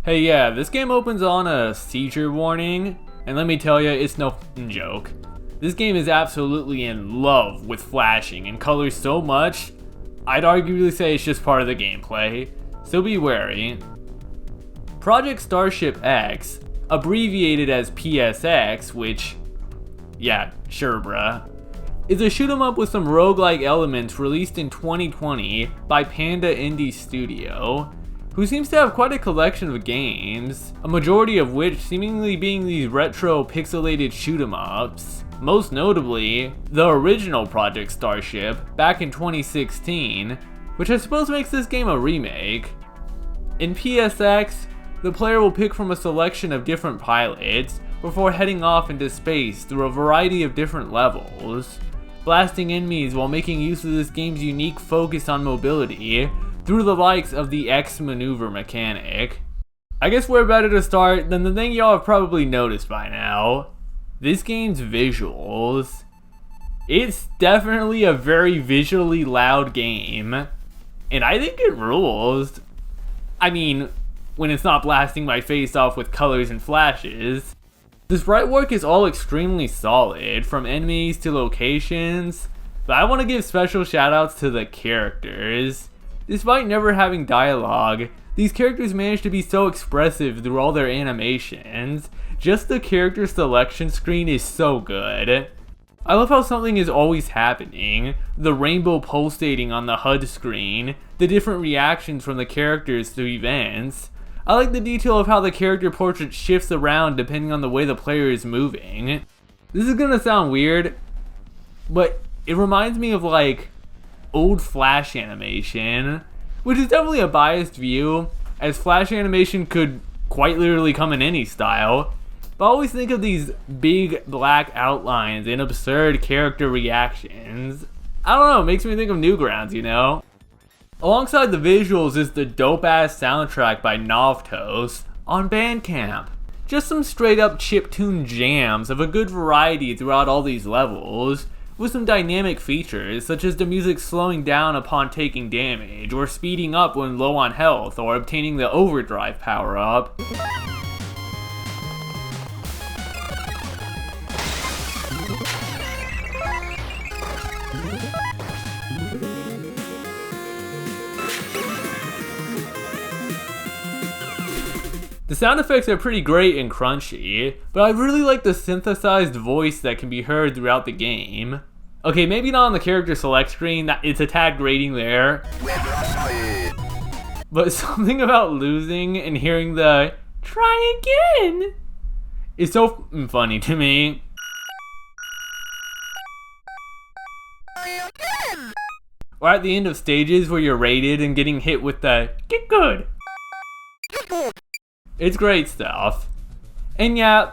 Hey, yeah, this game opens on a seizure warning, and let me tell you, it's no f***ing joke. This game is absolutely in love with flashing and colors so much, I'd arguably say it's just part of the gameplay, so be wary. Project Starship X, abbreviated as PSX, which, yeah, sure bruh, is a shoot 'em up with some roguelike elements released in 2020 by Panda Indie Studio, who seems to have quite a collection of games, a majority of which seemingly being these retro pixelated shoot 'em ups. Most notably, the original Project Starship back in 2016, which I suppose makes this game a remake. In PSX, the player will pick from a selection of different pilots before heading off into space through a variety of different levels, blasting enemies while making use of this game's unique focus on mobility through the likes of the X maneuver mechanic. I guess where better to start than the thing y'all have probably noticed by now. This game's visuals. It's definitely a very visually loud game, and I think it rules. I mean, when it's not blasting my face off with colors and flashes. The sprite work is all extremely solid, from enemies to locations, but I want to give special shoutouts to the characters. Despite never having dialogue, these characters manage to be so expressive through all their animations. Just the character selection screen is so good. I love how something is always happening, the rainbow pulsating on the HUD screen, the different reactions from the characters to events. I like the detail of how the character portrait shifts around depending on the way the player is moving. This is gonna sound weird, but it reminds me of like old Flash animation, which is definitely a biased view, as Flash animation could quite literally come in any style, but I always think of these big black outlines and absurd character reactions. I don't know, it makes me think of Newgrounds, you know? Alongside the visuals is the dope-ass soundtrack by Novtos on Bandcamp. Just some straight up chiptune jams of a good variety throughout all these levels, with some dynamic features such as the music slowing down upon taking damage, or speeding up when low on health, or obtaining the overdrive power-up. The sound effects are pretty great and crunchy, but I really like the synthesized voice that can be heard throughout the game. Okay, maybe not on the character select screen, it's a tad grating there. But something about losing and hearing the "try again" is so funny to me. Or at the end of stages where you're raided and getting hit with the "get good." It's great stuff. And yeah,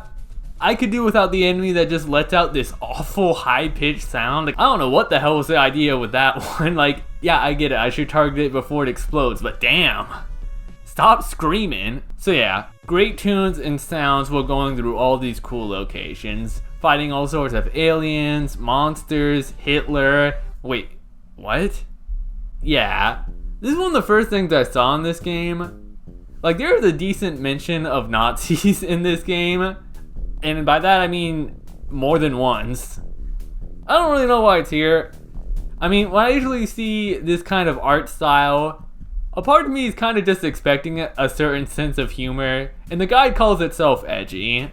I could do without the enemy that just lets out this awful high-pitched sound. Like, I don't know what the hell was the idea with that one. Like, yeah, I get it, I should target it before it explodes, but damn. Stop screaming. So yeah, great tunes and sounds while going through all these cool locations. Fighting all sorts of aliens, monsters, Hitler. Wait, what? Yeah, this is one of the first things I saw in this game. Like, there is a decent mention of Nazis in this game, and by that I mean more than once. I don't really know why it's here. I mean, when I usually see this kind of art style, a part of me is kind of just expecting a certain sense of humor, and the guide calls itself edgy.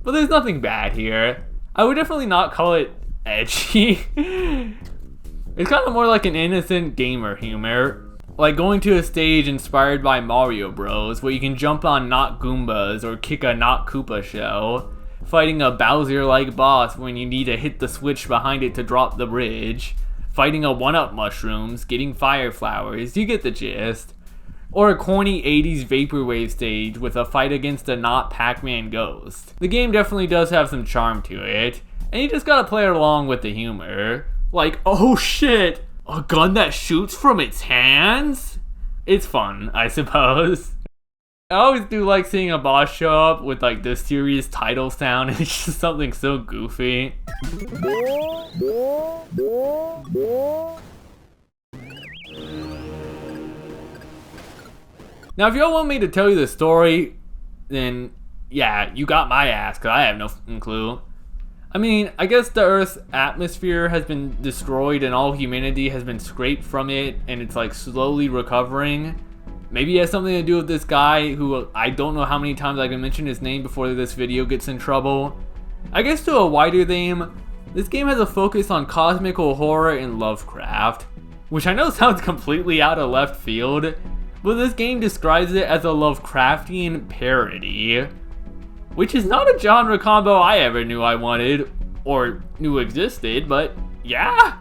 But there's nothing bad here. I would definitely not call it edgy. It's kind of more like an innocent gamer humor. Like going to a stage inspired by Mario Bros, where you can jump on Not Goombas or kick a Not Koopa shell, fighting a Bowser-like boss when you need to hit the switch behind it to drop the bridge, fighting a 1-up mushrooms, getting fire flowers, you get the gist. Or a corny 80s vaporwave stage with a fight against a not Pac-Man ghost. The game definitely does have some charm to it, and you just gotta play along with the humor. Like, oh shit! A gun that shoots from its hands? It's fun, I suppose. I always do like seeing a boss show up with like the serious title sound, and it's just something so goofy. Now, if y'all want me to tell you the story, then yeah, you got my ass, because I have no fucking clue. I mean, I guess the Earth's atmosphere has been destroyed and all humanity has been scraped from it, and it's like slowly recovering. Maybe it has something to do with this guy who I don't know how many times I can mention his name before this video gets in trouble. I guess to a wider theme, this game has a focus on cosmical horror and Lovecraft, which I know sounds completely out of left field, but this game describes it as a Lovecraftian parody, which is not a genre combo I ever knew I wanted, or knew existed, but yeah.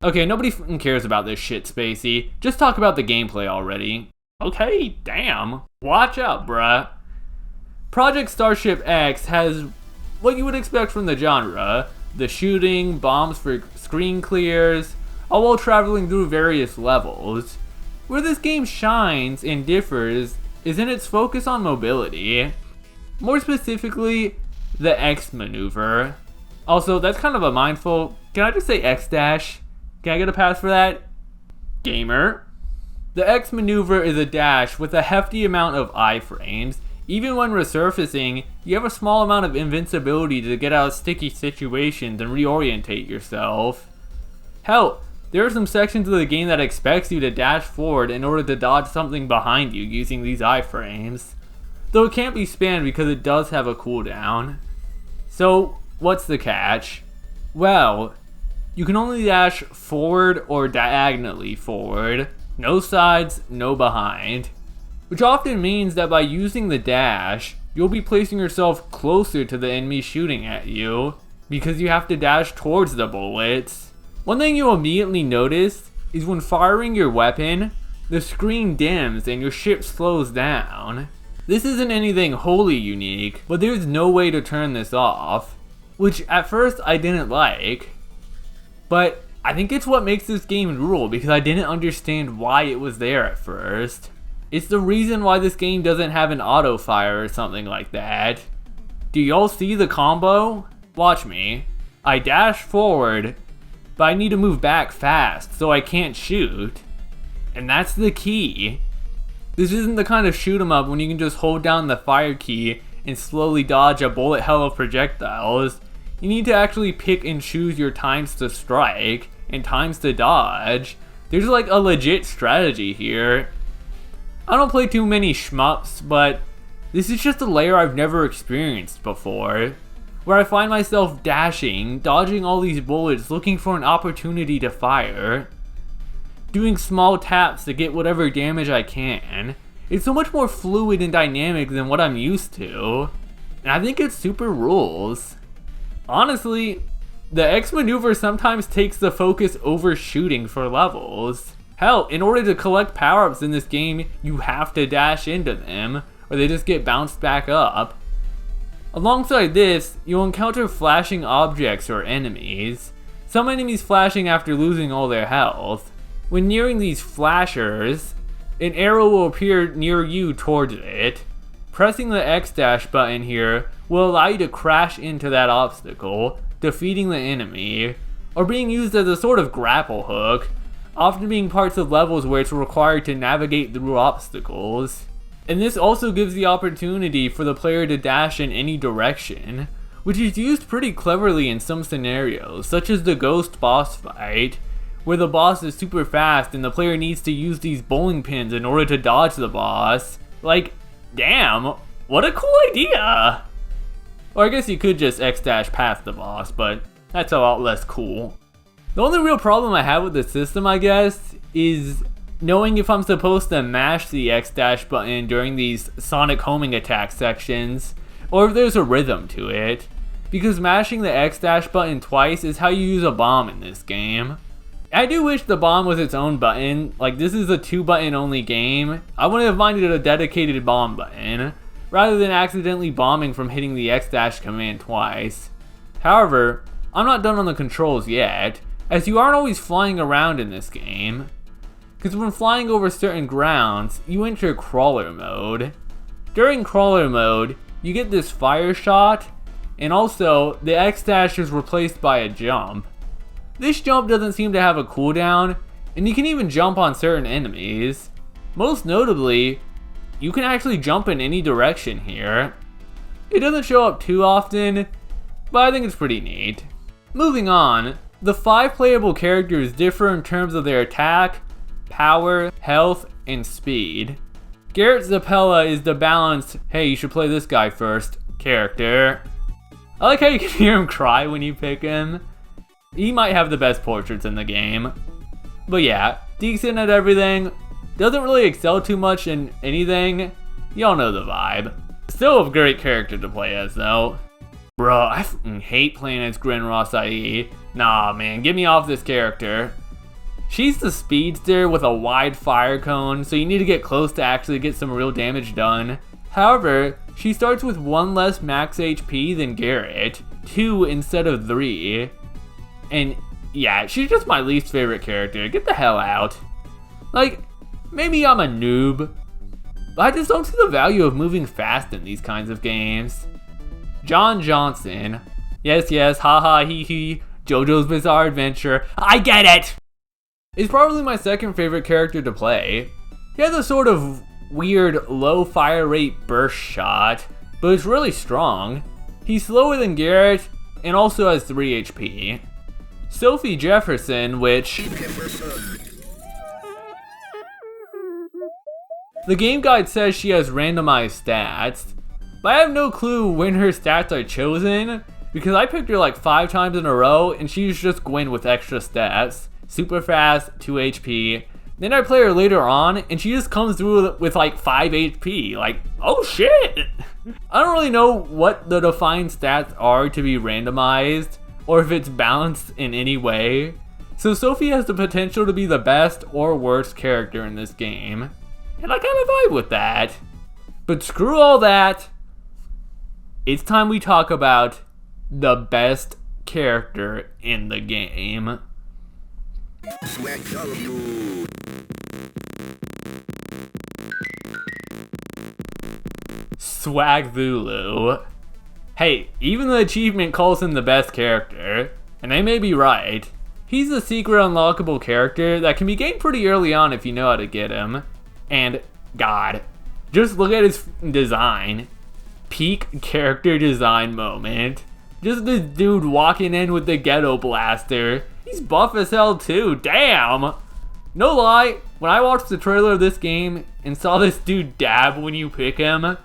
Okay, nobody fucking cares about this shit, Spacey. Just talk about the gameplay already. Okay, damn. Watch out, bruh. Project Starship X has what you would expect from the genre. The shooting, bombs for screen clears, all while traveling through various levels. Where this game shines and differs is in its focus on mobility. More specifically, the X maneuver. Also, that's kind of a mindful. Can I just say X dash? Can I get a pass for that? Gamer. The X maneuver is a dash with a hefty amount of iframes. Even when resurfacing, you have a small amount of invincibility to get out of sticky situations and reorientate yourself. Hell, there are some sections of the game that expects you to dash forward in order to dodge something behind you using these iframes. Though it can't be spammed because it does have a cooldown. So, what's the catch? Well, you can only dash forward or diagonally forward. No sides, no behind. Which often means that by using the dash, you'll be placing yourself closer to the enemy shooting at you, because you have to dash towards the bullets. One thing you'll immediately notice is when firing your weapon, the screen dims and your ship slows down. This isn't anything wholly unique, but there's no way to turn this off, which at first I didn't like. But I think it's what makes this game rule, because I didn't understand why it was there at first. It's the reason why this game doesn't have an auto fire or something like that. Do y'all see the combo? Watch me. I dash forward, but I need to move back fast so I can't shoot. And that's the key. This isn't the kind of shoot 'em up when you can just hold down the fire key and slowly dodge a bullet hell of projectiles. You need to actually pick and choose your times to strike and times to dodge. There's like a legit strategy here. I don't play too many shmups, but this is just a layer I've never experienced before, where I find myself dashing, dodging all these bullets, looking for an opportunity to fire, doing small taps to get whatever damage I can. It's so much more fluid and dynamic than what I'm used to, and I think it super rules. Honestly, the X maneuver sometimes takes the focus over shooting for levels. Hell, in order to collect power-ups in this game, you have to dash into them, or they just get bounced back up. Alongside this, you'll encounter flashing objects or enemies. Some enemies flashing after losing all their health. When nearing these flashers, an arrow will appear near you towards it. Pressing the X dash button here will allow you to crash into that obstacle, defeating the enemy, or being used as a sort of grapple hook, often being parts of levels where it's required to navigate through obstacles. And this also gives the opportunity for the player to dash in any direction, which is used pretty cleverly in some scenarios, such as the Ghost boss fight, where the boss is super fast and the player needs to use these bowling pins in order to dodge the boss. Like, damn, what a cool idea! Or I guess you could just X-dash past the boss, but that's a lot less cool. The only real problem I have with the system, I guess, is knowing if I'm supposed to mash the X-dash button during these sonic homing attack sections, or if there's a rhythm to it. Because mashing the X-dash button twice is how you use a bomb in this game. I do wish the bomb was its own button. Like, this is a 2-button only game. I wouldn't have minded a dedicated bomb button, rather than accidentally bombing from hitting the X-dash command twice. However, I'm not done on the controls yet, as you aren't always flying around in this game. Because when flying over certain grounds, you enter crawler mode. During crawler mode, you get this fire shot, and also the X-dash is replaced by a jump. This jump doesn't seem to have a cooldown, and you can even jump on certain enemies. Most notably, you can actually jump in any direction here. It doesn't show up too often, but I think it's pretty neat. Moving on, the 5 playable characters differ in terms of their attack, power, health, and speed. Garrett Zappella is the balanced, hey, you should play this guy first character. I like how you can hear him cry when you pick him. He might have the best portraits in the game. But yeah, decent at everything. Doesn't really excel too much in anything. Y'all know the vibe. Still a great character to play as though. Bro, I fucking hate playing as Gwen Ross IE. Nah man, get me off this character. She's the speedster with a wide fire cone, so you need to get close to actually get some real damage done. However, she starts with 1 less max HP than Garrett, 2 instead of 3. And yeah, she's just my least favorite character. Get the hell out. Like, maybe I'm a noob, but I just don't see the value of moving fast in these kinds of games. John Johnson. Yes, haha, hee hee. JoJo's Bizarre Adventure. I get it! Is probably my second favorite character to play. He has a sort of weird low fire rate burst shot, but it's really strong. He's slower than Garrett and also has 3 HP. Sophie Jefferson, which... the game guide says she has randomized stats, but I have no clue when her stats are chosen, because I picked her like 5 times in a row and she's just Gwen with extra stats. Super fast, 2 HP. Then I play her later on and she just comes through with like 5 HP. Like, oh shit! I don't really know what the defined stats are to be randomized, or if it's balanced in any way. So Sophie has the potential to be the best or worst character in this game. And I kind of vibe with that. But screw all that. It's time we talk about the best character in the game. Swag Zulu. Hey, even the achievement calls him the best character, and they may be right. He's a secret unlockable character that can be gained pretty early on if you know how to get him. And God, just look at his design. Peak character design moment. Just this dude walking in with the ghetto blaster. He's buff as hell too, damn! No lie, when I watched the trailer of this game and saw this dude dab when you pick him,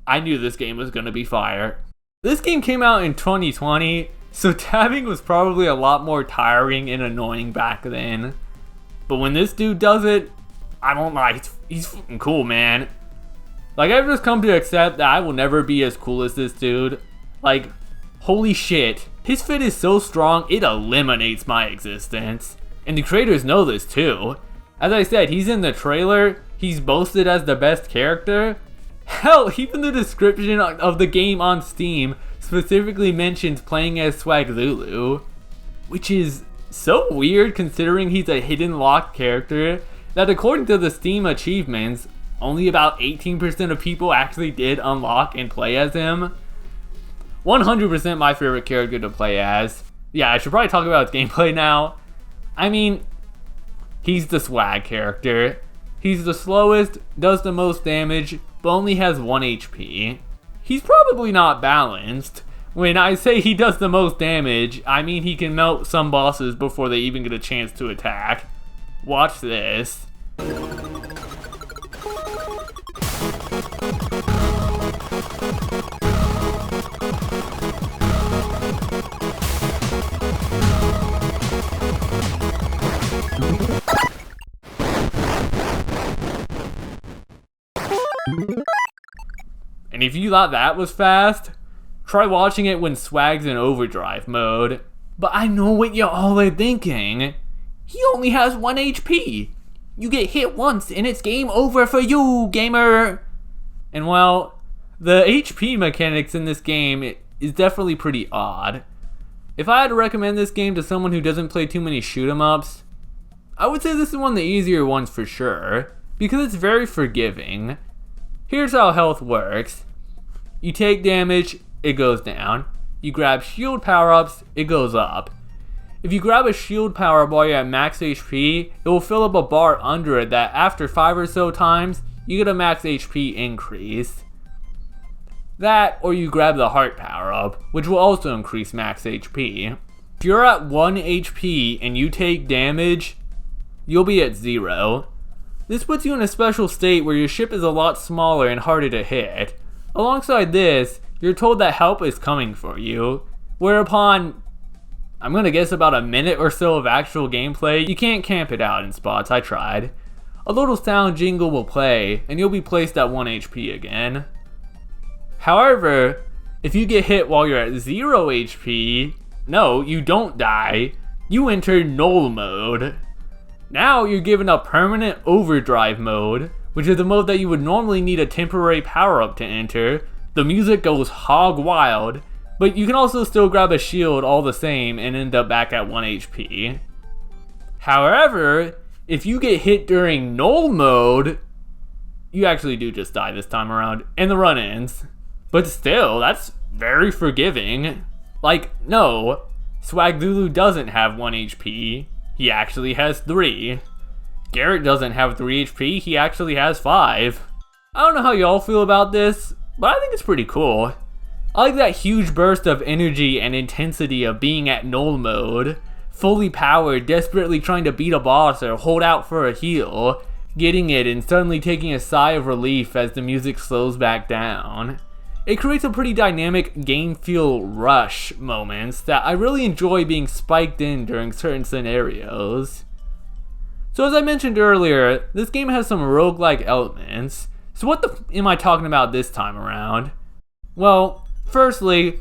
I knew this game was gonna be fire. This game came out in 2020, so dabbing was probably a lot more tiring and annoying back then. But when this dude does it, I don't lie, he's fucking cool, man. Like, I've just come to accept that I will never be as cool as this dude. Like, holy shit. His fit is so strong, it eliminates my existence. And the creators know this too. As I said, he's in the trailer, he's boasted as the best character. Hell, even the description of the game on Steam specifically mentions playing as Swag Zulu. Which is so weird considering he's a hidden locked character that according to the Steam achievements, only about 18% of people actually did unlock and play as him. 100% my favorite character to play as. Yeah, I should probably talk about his gameplay now. I mean, he's the swag character. He's the slowest, does the most damage, but only has 1 HP. He's probably not balanced. When I say he does the most damage, I mean he can melt some bosses before they even get a chance to attack. Watch this. And if you thought that was fast, try watching it when Swag's in overdrive mode. But I know what you all are thinking. He only has 1 HP. You get hit once and it's game over for you, gamer. And well, the HP mechanics in this game is definitely pretty odd. If I had to recommend this game to someone who doesn't play too many shoot 'em ups, I would say this is one of the easier ones for sure, because it's very forgiving. Here's how health works. You take damage, it goes down. You grab shield power-ups, it goes up. If you grab a shield power while you're at max HP, it will fill up a bar under it that after 5 or so times, you get a max HP increase. That, or you grab the heart power up, which will also increase max HP. If you're at 1 HP and you take damage, you'll be at 0. This puts you in a special state where your ship is a lot smaller and harder to hit. Alongside this, you're told that help is coming for you, whereupon, I'm gonna guess about a minute or so of actual gameplay, you can't camp it out in spots, I tried. A little sound jingle will play, and you'll be placed at 1 HP again. However, if you get hit while you're at 0 HP, no, you don't die, you enter null mode. Now you're given a permanent overdrive mode, which is the mode that you would normally need a temporary power up to enter. The music goes hog wild, but you can also still grab a shield all the same and end up back at 1 HP. However, if you get hit during null mode, you actually do just die this time around, and the run ends. But still, that's very forgiving. Like, no, Swag Zulu doesn't have 1 HP, he actually has 3. Garrett doesn't have 3 HP, he actually has 5. I don't know how y'all feel about this, but I think it's pretty cool. I like that huge burst of energy and intensity of being at null mode, fully powered, desperately trying to beat a boss or hold out for a heal, getting it and suddenly taking a sigh of relief as the music slows back down. It creates a pretty dynamic game feel rush moments that I really enjoy being spiked in during certain scenarios. So as I mentioned earlier, this game has some roguelike elements. So what the am I talking about this time around? Well, firstly,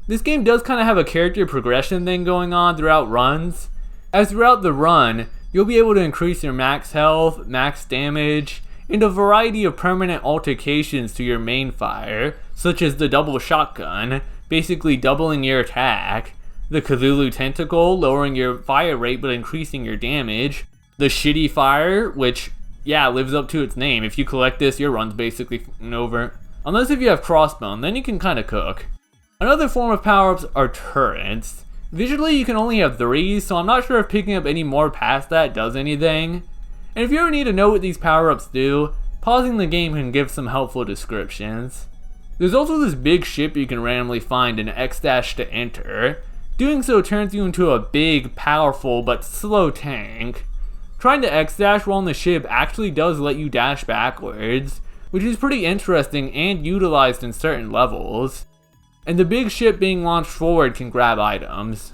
this game does kind of have a character progression thing going on throughout runs. As throughout the run, you'll be able to increase your max health, max damage, and a variety of permanent altercations to your main fire, such as the double shotgun, basically doubling your attack, the Cthulhu tentacle, lowering your fire rate but increasing your damage, the shitty fire, which, yeah, lives up to its name. If you collect this, your run's basically over. Unless if you have crossbone, then you can kinda cook. Another form of power-ups are turrets. Visually, you can only have 3, so I'm not sure if picking up any more past that does anything. And if you ever need to know what these power-ups do, pausing the game can give some helpful descriptions. There's also this big ship you can randomly find in X- to enter. Doing so turns you into a big, powerful, but slow tank. Trying to X- while on the ship actually does let you dash backwards, which is pretty interesting and utilized in certain levels. And the big ship being launched forward can grab items.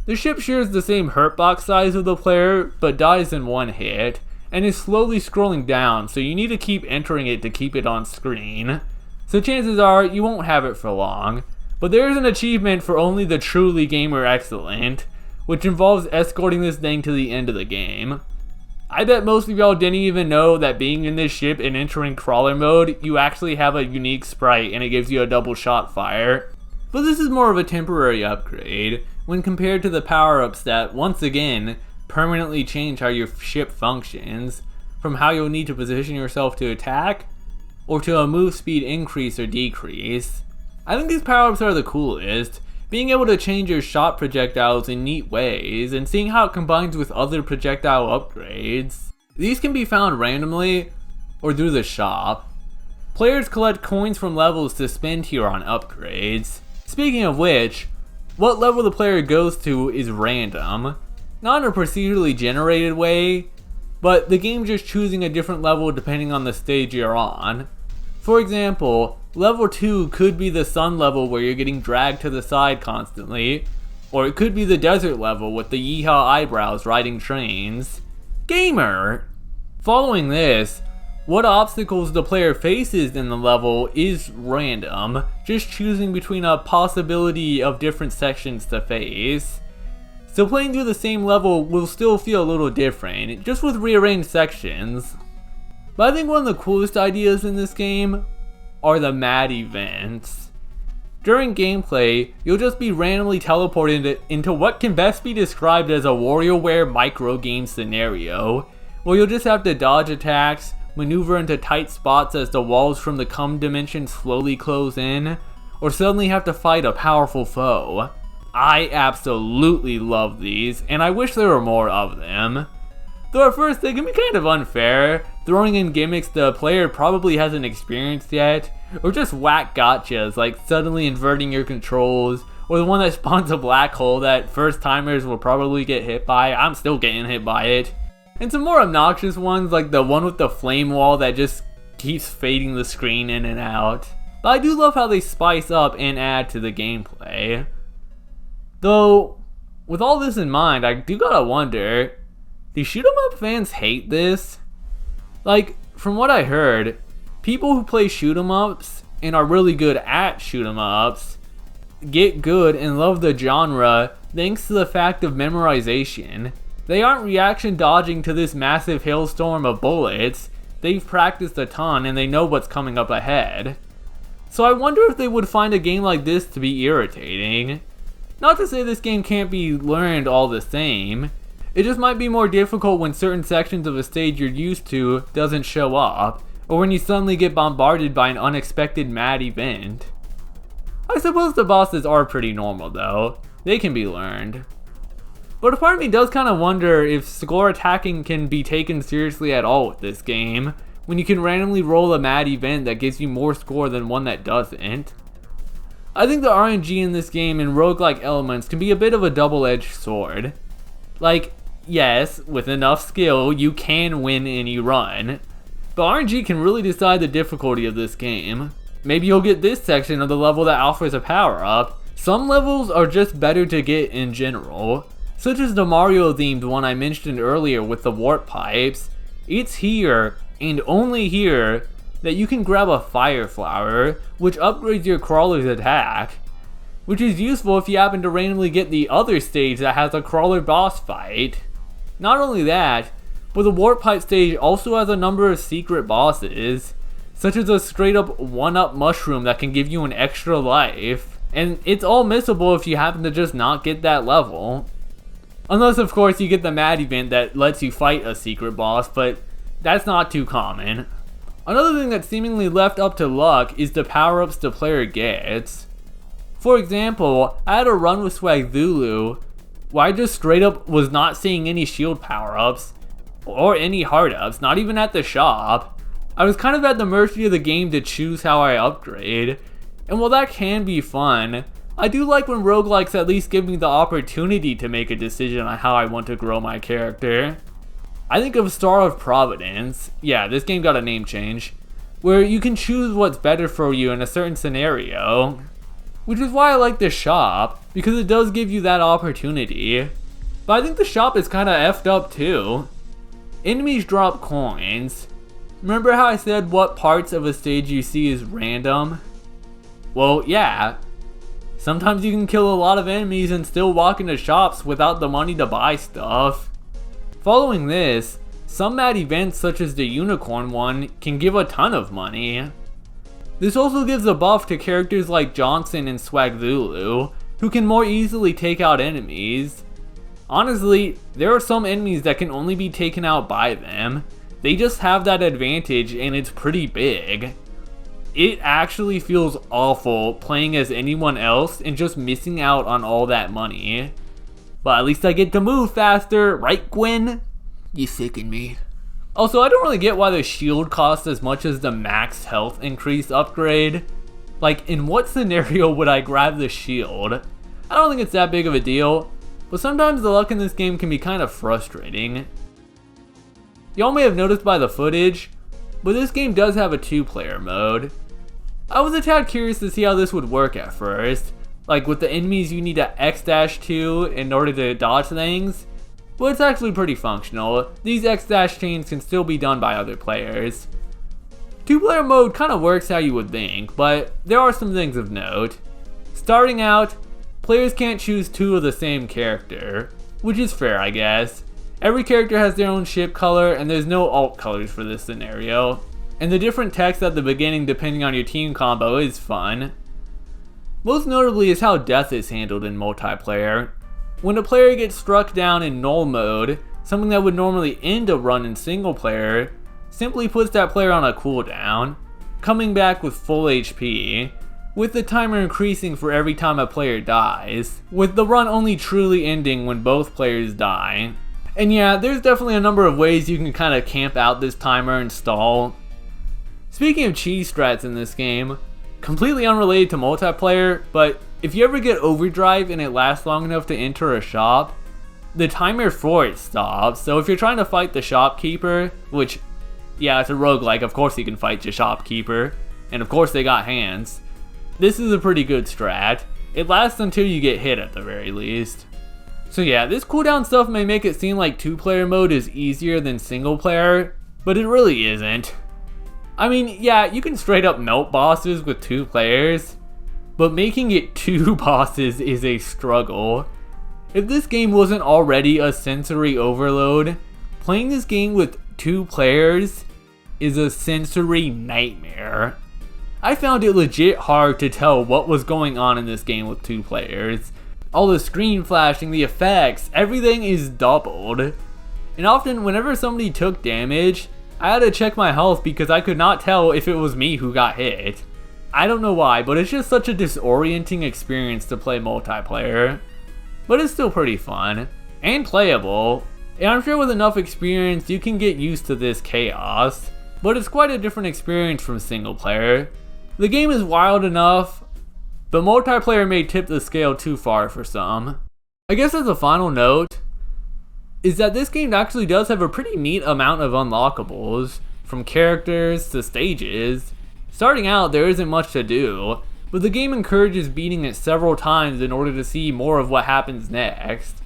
The ship shares the same hurt box size of the player, but dies in 1 hit, and is slowly scrolling down, so you need to keep entering it to keep it on screen. So chances are, you won't have it for long, but there is an achievement for only the truly gamer excellent, which involves escorting this thing to the end of the game. I bet most of y'all didn't even know that being in this ship and entering crawler mode, you actually have a unique sprite and it gives you a double shot fire. But this is more of a temporary upgrade, when compared to the power-ups that, once again, permanently change how your ship functions, from how you'll need to position yourself to attack, or to a move speed increase or decrease. I think these power-ups are the coolest, being able to change your shot projectiles in neat ways, and seeing how it combines with other projectile upgrades. These can be found randomly, or through the shop. Players collect coins from levels to spend here on upgrades. Speaking of which, what level the player goes to is random. Not in a procedurally generated way, but the game just choosing a different level depending on the stage you're on. For example, level 2 could be the sun level where you're getting dragged to the side constantly, or it could be the desert level with the yeehaw eyebrows riding trains. Gamer! Following this, what obstacles the player faces in the level is random, just choosing between a possibility of different sections to face. So playing through the same level will still feel a little different, just with rearranged sections. But I think one of the coolest ideas in this game are the mad events. During gameplay, you'll just be randomly teleported into what can best be described as a WarioWare micro game scenario, where you'll just have to dodge attacks, maneuver into tight spots as the walls from the cum dimension slowly close in, or suddenly have to fight a powerful foe. I absolutely love these, and I wish there were more of them. Though at first they can be kind of unfair, throwing in gimmicks the player probably hasn't experienced yet, or just whack gotchas like suddenly inverting your controls, or the one that spawns a black hole that first timers will probably get hit by. I'm still getting hit by it. And some more obnoxious ones like the one with the flame wall that just keeps fading the screen in and out. But I do love how they spice up and add to the gameplay. Though, with all this in mind, I do gotta wonder, do shoot 'em up fans hate this? Like, from what I heard, people who play shoot 'em ups and are really good at shoot 'em ups get good and love the genre thanks to the fact of memorization. They aren't reaction dodging to this massive hailstorm of bullets. They've practiced a ton and they know what's coming up ahead. So I wonder if they would find a game like this to be irritating. Not to say this game can't be learned all the same. It just might be more difficult when certain sections of a stage you're used to doesn't show up, or when you suddenly get bombarded by an unexpected mad event. I suppose the bosses are pretty normal though. They can be learned. But a part of me does kind of wonder if score attacking can be taken seriously at all with this game, when you can randomly roll a mad event that gives you more score than one that doesn't. I think the RNG in this game and roguelike elements can be a bit of a double-edged sword. Like, yes, with enough skill, you can win any run, but RNG can really decide the difficulty of this game. Maybe you'll get this section of the level that offers a power-up. Some levels are just better to get in general, such as the Mario themed one I mentioned earlier with the warp pipes. It's here, and only here, that you can grab a fire flower, which upgrades your crawler's attack, which is useful if you happen to randomly get the other stage that has a crawler boss fight. Not only that, but the warp pipe stage also has a number of secret bosses, such as a straight up 1-up mushroom that can give you an extra life, and it's all missable if you happen to just not get that level. Unless of course you get the mad event that lets you fight a secret boss, but that's not too common. Another thing that's seemingly left up to luck is the power-ups the player gets. For example, I had a run with Zulu where I just straight up was not seeing any shield power-ups or any heart-ups, not even at the shop. I was kind of at the mercy of the game to choose how I upgrade, and while that can be fun, I do like when roguelikes at least give me the opportunity to make a decision on how I want to grow my character. I think of Star of Providence, yeah, this game got a name change, where you can choose what's better for you in a certain scenario. Which is why I like the shop, because it does give you that opportunity. But I think the shop is kinda effed up too. Enemies drop coins. Remember how I said what parts of a stage you see is random? Well, yeah. Sometimes you can kill a lot of enemies and still walk into shops without the money to buy stuff. Following this, some mad events such as the unicorn one can give a ton of money. This also gives a buff to characters like Johnson and Zulu, who can more easily take out enemies. Honestly, there are some enemies that can only be taken out by them. They just have that advantage and it's pretty big. It actually feels awful playing as anyone else and just missing out on all that money. But at least I get to move faster, right Gwen? You sicken me. Also, I don't really get why the shield costs as much as the max health increase upgrade. Like, in what scenario would I grab the shield? I don't think it's that big of a deal, but sometimes the luck in this game can be kind of frustrating. Y'all may have noticed by the footage, but this game does have a 2-player mode. I was a tad curious to see how this would work at first, like with the enemies you need to X-dash to in order to dodge things, but it's actually pretty functional. These X-dash chains can still be done by other players. 2-player mode kinda works how you would think, but there are some things of note. Starting out, players can't choose 2 of the same character, which is fair I guess. Every character has their own ship color and there's no alt colors for this scenario. And the different text at the beginning depending on your team combo is fun. Most notably is how death is handled in multiplayer. When a player gets struck down in null mode, something that would normally end a run in single player, simply puts that player on a cooldown, coming back with full HP, with the timer increasing for every time a player dies, with the run only truly ending when both players die. And yeah, there's definitely a number of ways you can kind of camp out this timer and stall. Speaking of cheese strats in this game, completely unrelated to multiplayer, but if you ever get overdrive and it lasts long enough to enter a shop, the timer for it stops. So if you're trying to fight the shopkeeper, which, yeah, it's a roguelike, of course you can fight the shopkeeper, and of course they got hands. This is a pretty good strat. It lasts until you get hit at the very least. So yeah, this cooldown stuff may make it seem like 2-player mode is easier than single player, but it really isn't. I mean, yeah, you can straight up melt bosses with 2 players, but making it 2 bosses is a struggle. If this game wasn't already a sensory overload, playing this game with 2 players is a sensory nightmare. I found it legit hard to tell what was going on in this game with 2 players. All the screen flashing, the effects, everything is doubled. And often whenever somebody took damage, I had to check my health because I could not tell if it was me who got hit. I don't know why, but it's just such a disorienting experience to play multiplayer. But it's still pretty fun, and playable, and I'm sure with enough experience you can get used to this chaos. But it's quite a different experience from single player. The game is wild enough, but multiplayer may tip the scale too far for some. I guess as a final note, is that this game actually does have a pretty neat amount of unlockables, from characters to stages. Starting out, there isn't much to do, but the game encourages beating it several times in order to see more of what happens next.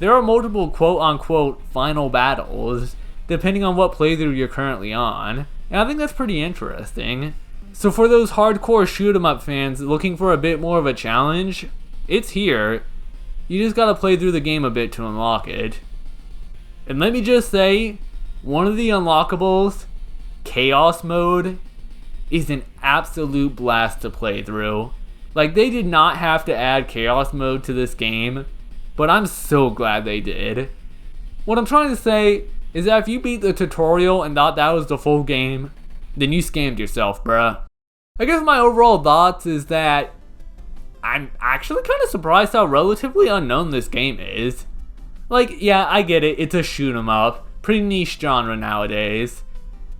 There are multiple quote-unquote final battles, depending on what playthrough you're currently on, and I think that's pretty interesting. So for those hardcore shoot 'em up fans looking for a bit more of a challenge, it's here. You just gotta play through the game a bit to unlock it. And let me just say, one of the unlockables, Chaos Mode, is an absolute blast to play through. Like, they did not have to add Chaos Mode to this game, but I'm so glad they did. What I'm trying to say is that if you beat the tutorial and thought that was the full game, then you scammed yourself, bruh. I guess my overall thoughts is that I'm actually kind of surprised how relatively unknown this game is. Like, yeah, I get it, it's a shoot 'em up, pretty niche genre nowadays.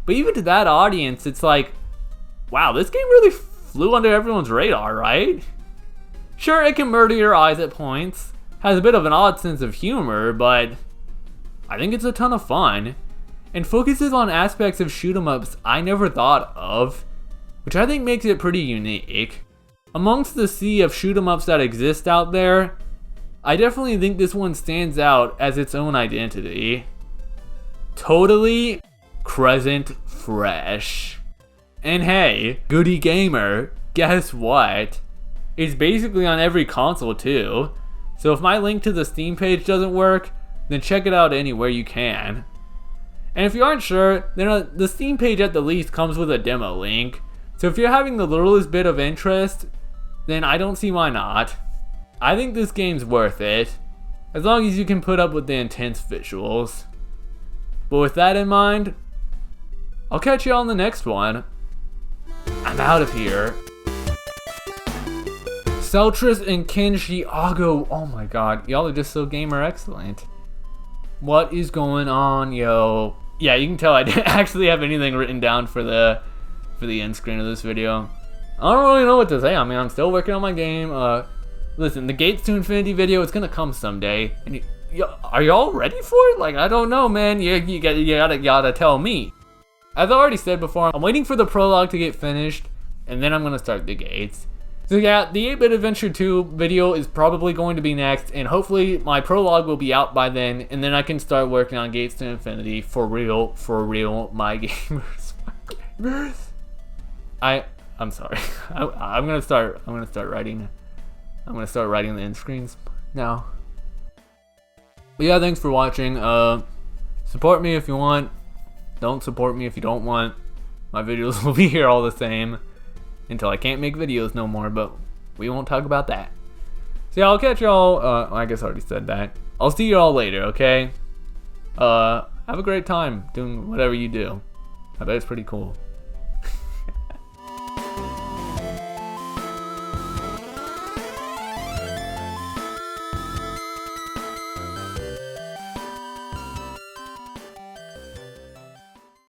But even to that audience, it's like, wow, this game really flew under everyone's radar, right? Sure, it can murder your eyes at points, has a bit of an odd sense of humor, but I think it's a ton of fun, and focuses on aspects of shoot 'em ups I never thought of, which I think makes it pretty unique. Amongst the sea of shoot 'em ups that exist out there, I definitely think this one stands out as its own identity. Totally Crescent Fresh. And hey, Goody Gamer, guess what? It's basically on every console too. So if my link to the Steam page doesn't work, then check it out anywhere you can. And if you aren't sure, then the Steam page at the least comes with a demo link. So if you're having the littlest bit of interest, then I don't see why not. I think this game's worth it, as long as you can put up with the intense visuals. But with that in mind, I'll catch you on the next one. I'm out of here. Seltris and Kenshi Ago. Oh my god, y'all are just so gamer excellent. What is going on, yo? Yeah, you can tell I didn't actually have anything written down for the end screen of this video. I don't really know what to say. I mean, I'm still working on my game. Listen, the Gates to Infinity video, it's gonna come someday. And are y'all ready for it? Like, I don't know, man. You gotta tell me. As I already said before, I'm waiting for the prologue to get finished, and then I'm gonna start the Gates. So yeah, the 8-Bit Adventure 2 video is probably going to be next, and hopefully my prologue will be out by then, and then I can start working on Gates to Infinity for real, my gamers. I'm sorry. I'm gonna start writing the end screens now. But yeah, thanks for watching. Support me if you want. Don't support me if you don't want. My videos will be here all the same until I can't make videos no more, but we won't talk about that. So yeah, I'll catch y'all. I guess I already said that. I'll see y'all later, okay? Have a great time doing whatever you do. I bet it's pretty cool.